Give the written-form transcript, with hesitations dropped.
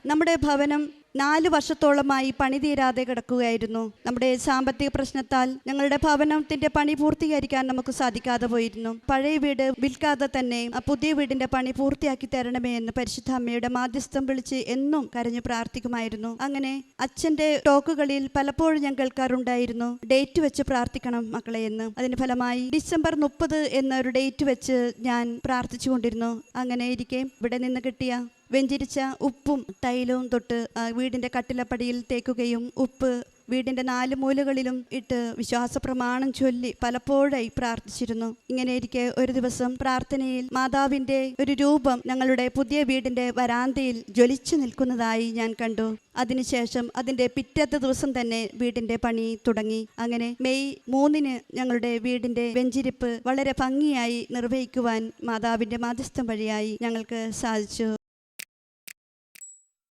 നമ്മുടെ ഭവനം 4 വർഷത്തോളമായി പണി തീരാതെ കിടക്കുകയായിരുന്നു. നമ്മുടെ സാമ്പത്തിക പ്രശ്നത്താൽ ഞങ്ങളുടെ ഭവനത്തിന്റെ പണി പൂർത്തീകരിക്കാൻ നമുക്ക് സാധിക്കാതെ പോയിരുന്നു. പഴയ വീട് വിൽക്കാതെ തന്നെ പുതിയ വീടിന്റെ പണി പൂർത്തിയാക്കി തരണമേ എന്ന് പരിശുദ്ധ അമ്മയുടെ മാധ്യസ്ഥം വിളിച്ച് എന്നും കരഞ്ഞു പ്രാർത്ഥിക്കുമായിരുന്നു. അങ്ങനെ അച്ഛന്റെ ടോക്കുകളിൽ പലപ്പോഴും ഞാൻ കേൾക്കാറുണ്ടായിരുന്നു, ഡേറ്റ് വെച്ച് പ്രാർത്ഥിക്കണം മക്കളെ എന്ന്. അതിന് ഫലമായി ഡിസംബർ 30 എന്നൊരു ഡേറ്റ് വെച്ച് ഞാൻ പ്രാർത്ഥിച്ചു കൊണ്ടിരുന്നു. അങ്ങനെ ഇരിക്കെ ഇവിടെ നിന്ന് കിട്ടിയ വെഞ്ചിരിച്ച ഉപ്പും തൈലവും തൊട്ട് വീടിൻ്റെ കട്ടിലപ്പടിയിൽ തേക്കുകയും ഉപ്പ് വീടിൻ്റെ 4 മൂലകളിലും ഇട്ട് വിശ്വാസ പ്രമാണം ചൊല്ലി പലപ്പോഴായി പ്രാർത്ഥിച്ചിരുന്നു. ഇങ്ങനെ ഇരിക്കെ ഒരു ദിവസം പ്രാർത്ഥനയിൽ മാതാവിൻ്റെ ഒരു രൂപം ഞങ്ങളുടെ പുതിയ വീടിൻ്റെ വരാന്തയിൽ ജ്വലിച്ചു നിൽക്കുന്നതായി ഞാൻ കണ്ടു. അതിനുശേഷം അതിൻ്റെ പിറ്റത്തെ ദിവസം തന്നെ വീടിൻ്റെ പണി തുടങ്ങി. അങ്ങനെ മെയ് 3 ഞങ്ങളുടെ വീടിൻ്റെ വെഞ്ചിരിപ്പ് വളരെ ഭംഗിയായി നിർവഹിക്കുവാൻ മാതാവിൻ്റെ മാധ്യസ്ഥം വഴിയായി ഞങ്ങൾക്ക് സാധിച്ചു.